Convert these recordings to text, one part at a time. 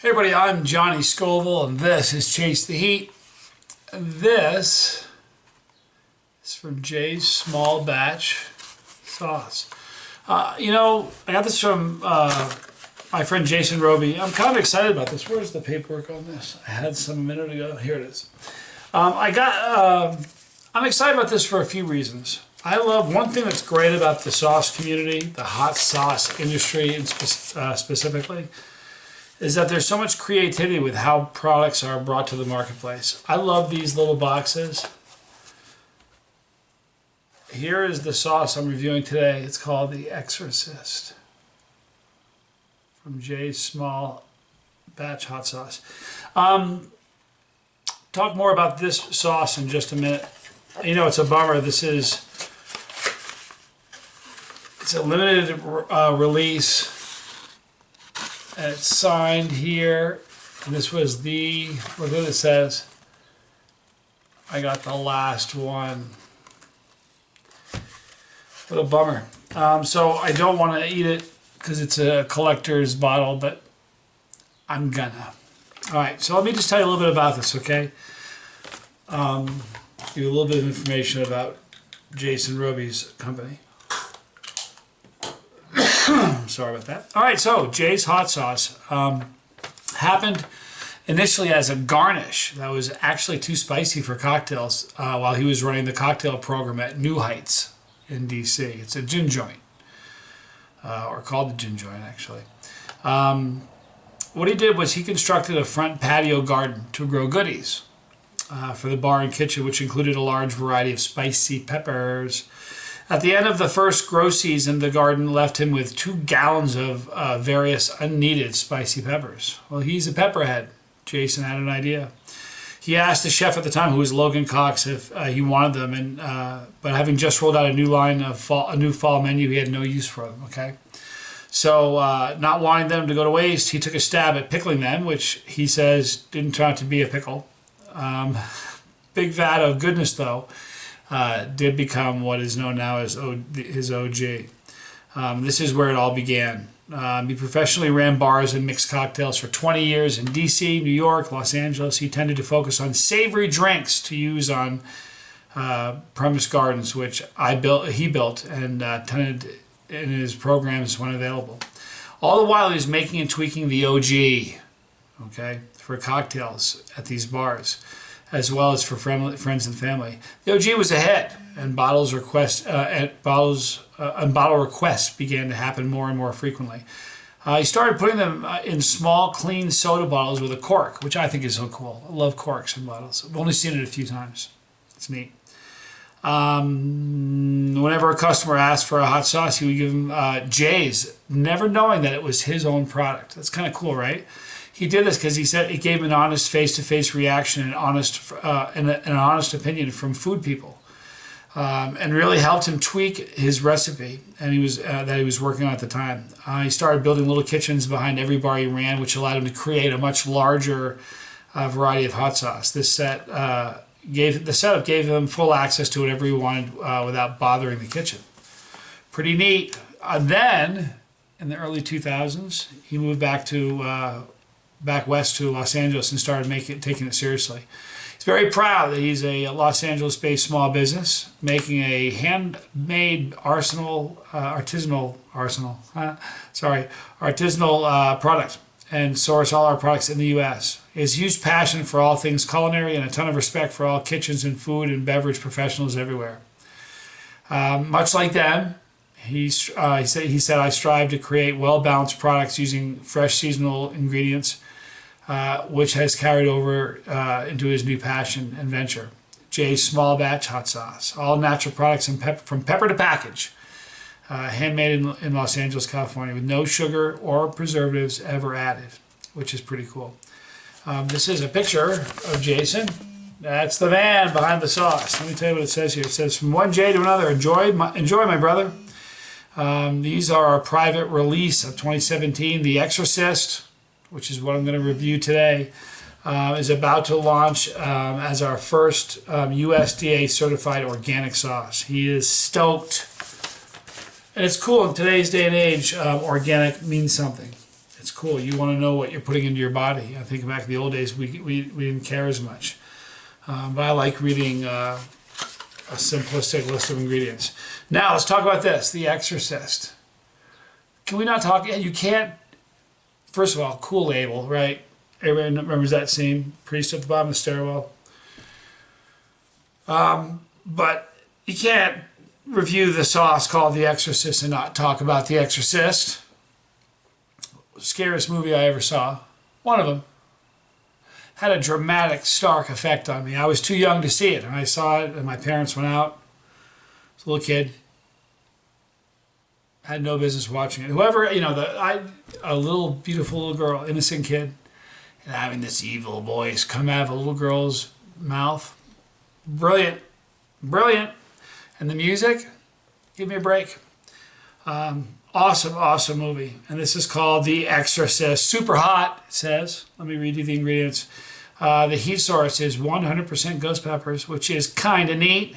Hey everybody, I'm Johnny Scoville and this is Chase the Heat. This is from Jay's Small Batch Sauce. I got this from my friend Jason Robey. I'm kind of excited about this. Where's the paperwork on this? I had some a minute ago. Here it is. I'm excited about this for a few reasons. I love one thing that's great about the sauce community, the hot sauce industry specifically, is that there's so much creativity with how products are brought to the marketplace. I love these little boxes. Here is the sauce I'm reviewing today. It's called the Exorcist from Jay's Small Batch Hot Sauce. Talk more about this sauce in just a minute. You know, it's a bummer. It's a limited release. And it's signed here. And this was look what it says. I got the last one. What a bummer. So I don't want to eat it because it's a collector's bottle, but I'm gonna. All right, so let me just tell you a little bit about this, okay? Give you a little bit of information about Jason Robey's company. Sorry about that. All right, so Jay's hot sauce happened initially as a garnish that was actually too spicy for cocktails while he was running the cocktail program at New Heights in DC. It's a gin joint, or called the gin joint actually. What he did was he constructed a front patio garden to grow goodies for the bar and kitchen, which included a large variety of spicy peppers. At the end of the first grow season, the garden left him with 2 gallons of various unneeded spicy peppers. Well, he's a pepperhead. Jason had an idea. He asked the chef at the time, who was Logan Cox, if he wanted them, but having just rolled out a new line of a new fall menu, he had no use for them. Okay, so not wanting them to go to waste, he took a stab at pickling them, which he says didn't turn out to be a pickle. Big vat of goodness, though. Did become what is known now as his OG. This is where it all began. He professionally ran bars and mixed cocktails for 20 years in DC, New York, Los Angeles. He tended to focus on savory drinks to use on premise gardens, which he built and tended in his programs when available. All the while he was making and tweaking the OG, okay, for cocktails at these bars, as well as for friends and family. The OG was ahead, and bottle requests began to happen more and more frequently. He started putting them in small, clean soda bottles with a cork, which I think is so cool. I love corks in bottles. I've only seen it a few times. It's neat. Whenever a customer asked for a hot sauce, he would give them Jay's, never knowing that it was his own product. That's kind of cool, right? He did this because he said it gave him an honest face-to-face reaction and an honest opinion from food people, and really helped him tweak his recipe that he was working on at the time. He started building little kitchens behind every bar he ran, which allowed him to create a much larger variety of hot sauce. The setup gave him full access to whatever he wanted without bothering the kitchen. Pretty neat. Then, in the early 2000s, he moved back west to Los Angeles and started taking it seriously. He's very proud that he's a Los Angeles-based small business making a handmade artisanal product and source all our products in the U.S. He has huge passion for all things culinary and a ton of respect for all kitchens and food and beverage professionals everywhere. Much like them, he said, I strive to create well-balanced products using fresh seasonal ingredients, which has carried over into his new passion and venture, Jay's Small Batch Hot Sauce. All natural products from pepper to package, handmade in Los Angeles, California, with no sugar or preservatives ever added, which is pretty cool. This is a picture of Jason. That's the man behind the sauce. Let me tell you what it says here. It says, from one Jay to another, enjoy my brother. These are our private release of 2017. The Exorcist, which is what I'm going to review today, is about to launch as our first USDA certified organic sauce. He is stoked. And it's cool in today's day and age, organic means something. It's It's cool. You want to know what you're putting into your body. I think back in the old days, we didn't care as much. But I like reading a simplistic list of ingredients. Now, let's talk about this, The Exorcist. Can we not talk? You can't, first of all, cool label, right? Everybody remembers that scene? Priest at the bottom of the stairwell. But you can't review the sauce called The Exorcist and not talk about The Exorcist. Scariest movie I ever saw. One of them. Had a dramatic, stark effect on me. I was too young to see it, and I saw it, and my parents went out. I was a little kid. Had no business watching it. Whoever, you know, a little beautiful little girl, innocent kid, and having this evil voice come out of a little girl's mouth. Brilliant. Brilliant. And the music, give me a break. Awesome, awesome movie. And this is called The Exorcist. Super hot, it says. Let me read you the ingredients. The heat source is 100% ghost peppers, which is kind of neat.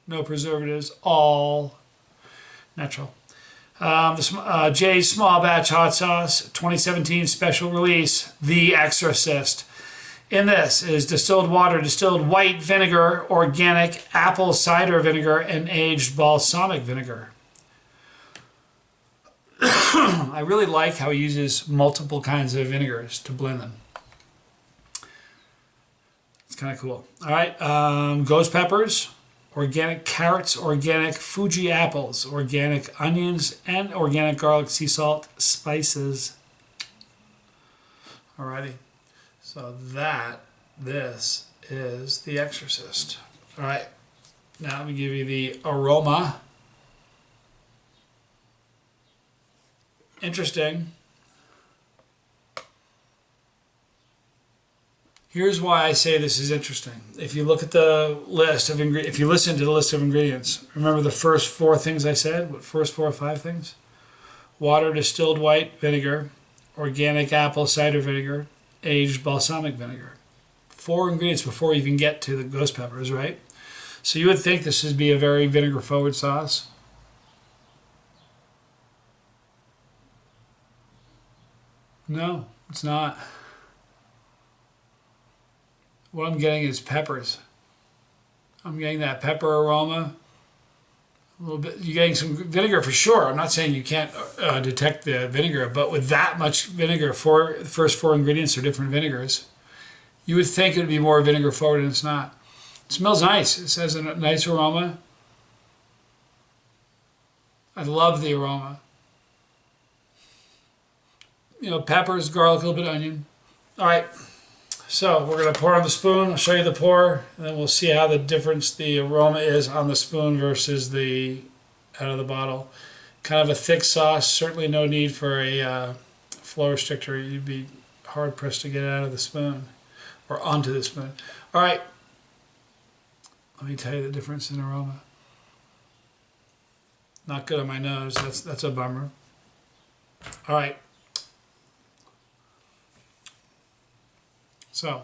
No preservatives, all natural. Jay's Small Batch Hot Sauce, 2017 special release, The Exorcist. In this is distilled water, distilled white vinegar, organic apple cider vinegar, and aged balsamic vinegar. I really like how he uses multiple kinds of vinegars to blend them. It's kind of cool. All right, ghost peppers, organic carrots, organic Fuji apples, organic onions, and organic garlic, sea salt, spices. Alrighty, so this is The Exorcist. All right, now let me give you the aroma. Interesting. Here's why I say this is interesting. If you look at the list of ingredients, if you listen to the list of ingredients, remember the first 4 things I said? What, first 4 or 5 things? Water, distilled white vinegar, organic apple cider vinegar, aged balsamic vinegar. 4 ingredients before you even get to the ghost peppers, right? So you would think this would be a very vinegar-forward sauce. No, it's not. What I'm getting is peppers. I'm getting that pepper aroma. A little bit. You're getting some vinegar for sure. I'm not saying you can't detect the vinegar, but with that much vinegar, the first 4 ingredients are different vinegars. You would think it would be more vinegar forward, and it's not. It smells nice. It has a nice aroma. I love the aroma. You know, peppers, garlic, a little bit of onion. All right, so we're going to pour on the spoon. I'll show you the pour, and then we'll see how the difference the aroma is on the spoon versus the out of the bottle. Kind of a thick sauce. Certainly no need for a flow restrictor. You'd be hard-pressed to get it out of the spoon or onto the spoon. All right, let me tell you the difference in aroma. Not good on my nose. That's a bummer. All right. So,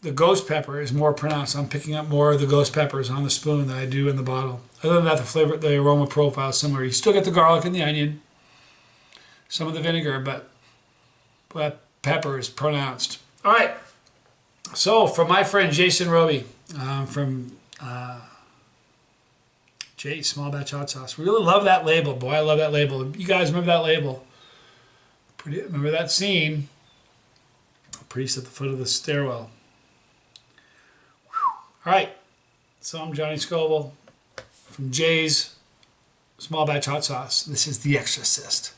the ghost pepper is more pronounced. I'm picking up more of the ghost peppers on the spoon than I do in the bottle. Other than that, the flavor, the aroma profile is similar. You still get the garlic and the onion, some of the vinegar, but pepper is pronounced. All right. So, from my friend Jason Robey, from Jay's Small Batch Hot Sauce. We really love that label. Boy, I love that label. You guys remember that label? Remember that scene? A priest at the foot of the stairwell. All right, so I'm Johnny Scoville from Jay's Small Batch Hot Sauce. This is The Exorcist.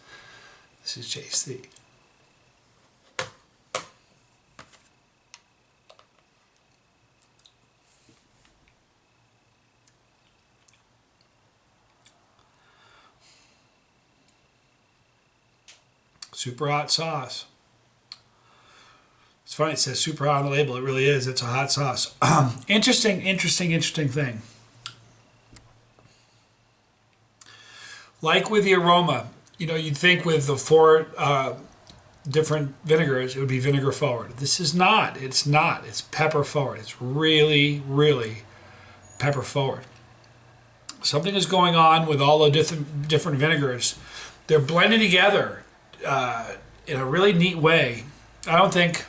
This is Chasetheheat. Super hot sauce. It's funny, it says super hot on the label. It really is. It's a hot sauce. Interesting thing. Like with the aroma, you know, you'd think with the 4 different vinegars, it would be vinegar forward. This is not. It's not. It's pepper forward. It's really, really pepper forward. Something is going on with all the different vinegars. They're blending together in a really neat way. I don't think...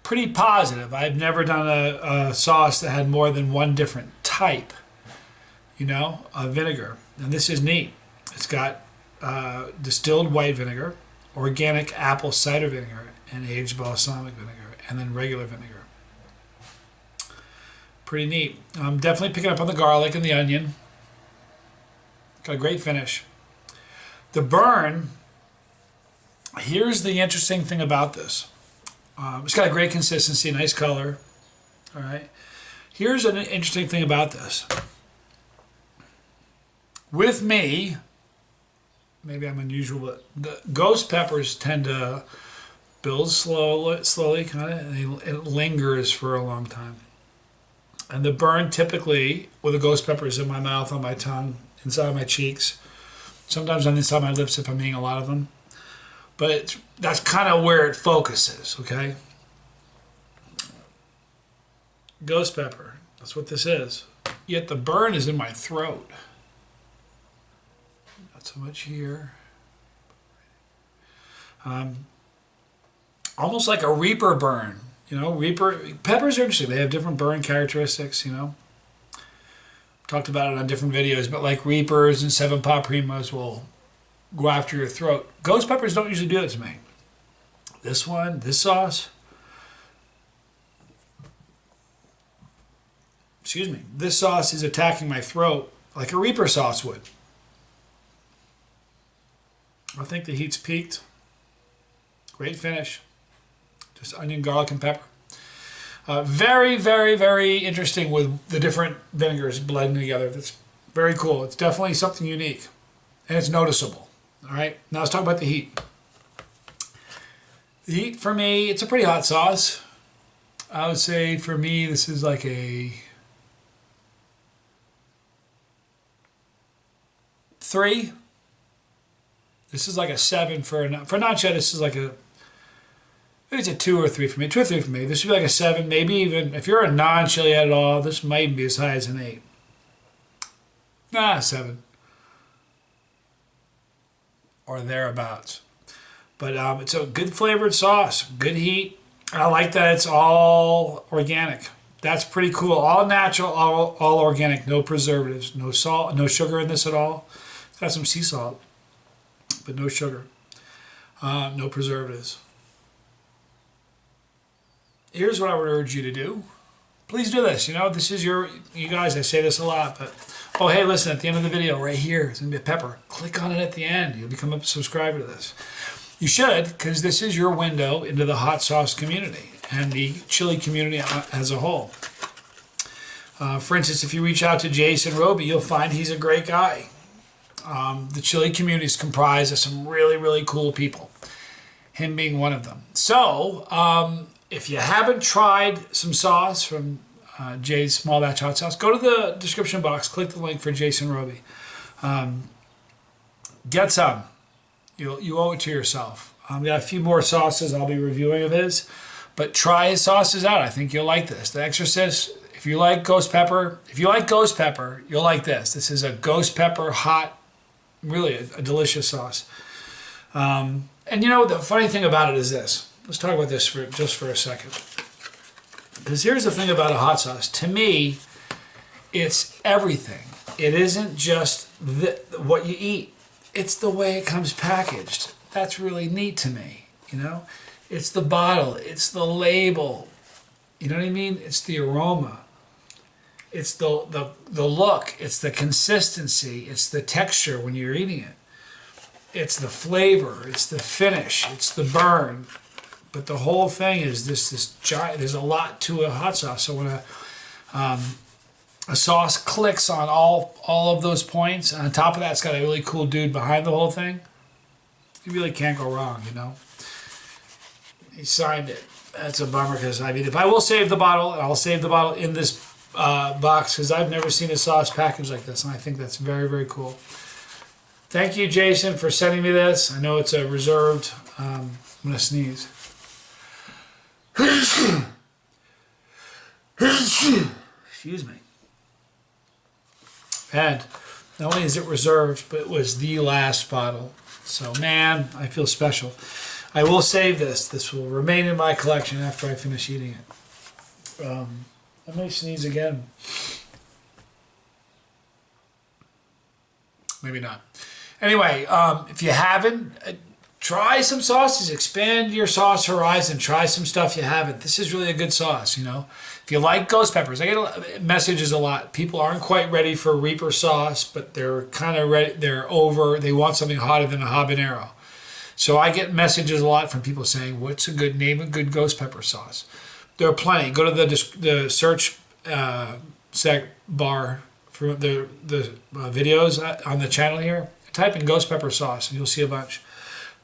Pretty positive. I've never done a sauce that had more than one different type, of vinegar. And this is neat. It's got distilled white vinegar, organic apple cider vinegar, and aged balsamic vinegar, and then regular vinegar. Pretty neat. I'm definitely picking up on the garlic and the onion. Got a great finish. The burn, here's the interesting thing about this. It's got a great consistency, nice color. All right. Here's an interesting thing about this. With me, maybe I'm unusual, but the ghost peppers tend to build slowly kind of, and it lingers for a long time. And the burn typically, with the ghost peppers in my mouth, on my tongue, inside my cheeks, sometimes on the inside of my lips if I'm eating a lot of them. But that's kind of where it focuses, okay? Ghost pepper, that's what this is. Yet the burn is in my throat. Not so much here. Almost like a reaper burn. Reaper peppers are interesting. They have different burn characteristics, Talked about it on different videos, but like reapers and 7-pot primos will go after your throat. Ghost peppers don't usually do it to me. This one, this sauce, this sauce is attacking my throat like a reaper sauce would. I think the heat's peaked. Great finish. Just onion, garlic, and pepper. Very, very, very interesting with the different vinegars blending together. That's very cool. It's definitely something unique, and it's noticeable. All right, now let's talk about the heat. The heat for me, it's a pretty hot sauce. I would say for me, this is like a 3. This is like a 7 for nacho. This is like a, maybe it's a 2 or 3 for me. 2 or 3 for me. This would be like a 7, maybe even if you're a non-chili at all. This might be as high as an 8. 7 or thereabouts. But it's a good flavored sauce, good heat. I like that it's all organic. That's pretty cool. All natural, all organic, no preservatives, no salt, no sugar in this at all. It's got some sea salt, but no sugar, no preservatives. Here's what I would urge you to do. Please do this. This is you guys, I say this a lot, but oh, hey, listen, at the end of the video right here, there's going to be a pepper. Click on it at the end. You'll become a subscriber to this. You should, because this is your window into the hot sauce community and the chili community as a whole. For instance, if you reach out to Jason Robey, you'll find he's a great guy. The chili community is comprised of some really, really cool people, him being one of them. So, if you haven't tried some sauce from Jay's Small Batch Hot Sauce, go to the description box, click the link for Jason Robey. Get some. You owe it to yourself. We got a few more sauces I'll be reviewing of his, but try his sauces out. I think you'll like this. The Exorcist, if you like ghost pepper, you'll like this. This is a ghost pepper hot, really a delicious sauce. And the funny thing about it is this. Let's talk about this just for a second. Because here's the thing about a hot sauce. To me, it's everything. It isn't just what you eat. It's the way it comes packaged. That's really neat to me, It's the bottle. It's the label. You know what I mean? It's the aroma. It's the look. It's the consistency. It's the texture when you're eating it. It's the flavor. It's the finish. It's the burn. But the whole thing is this giant. There's a lot to a hot sauce. So when a sauce clicks on all of those points, and on top of that, it's got a really cool dude behind the whole thing, you really can't go wrong, He signed it. That's a bummer because, if I will save the bottle, and I'll save the bottle in this box because I've never seen a sauce packaged like this, and I think that's very, very cool. Thank you, Jason, for sending me this. I know it's a reserved, I'm going to sneeze. Excuse me. And not only is it reserved, but it was the last bottle. So, man, I feel special. I will save this. This will remain in my collection after I finish eating it. I may sneeze again. Maybe not. Anyway, if you haven't, try some sauces. Expand your sauce horizon. Try some stuff you haven't. This is really a good sauce, you know. If you like ghost peppers, I get messages a lot. People aren't quite ready for Reaper sauce, but they're kind of ready. They're over. They want something hotter than a habanero. So I get messages a lot from people saying, "What's a good name? A good ghost pepper sauce?" There are plenty. Go to the search bar for the videos on the channel here. Type in ghost pepper sauce, and you'll see a bunch.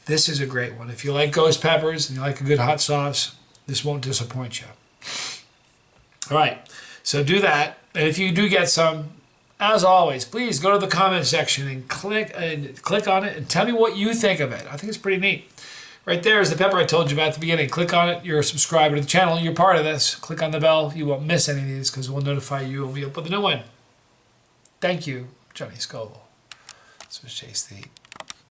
This is a great one. If you like ghost peppers and you like a good hot sauce, this won't disappoint you. All right, so do that. And if you do get some, as always, please go to the comment section and click on it and tell me what you think of it. I think it's pretty neat. Right there is the pepper I told you about at the beginning. Click on it. You're a subscriber to the channel. You're part of this. Click on the bell. You won't miss any of these because we'll notify you when we upload the new one. Thank you, Johnny Scoville. This was Chasetheheat.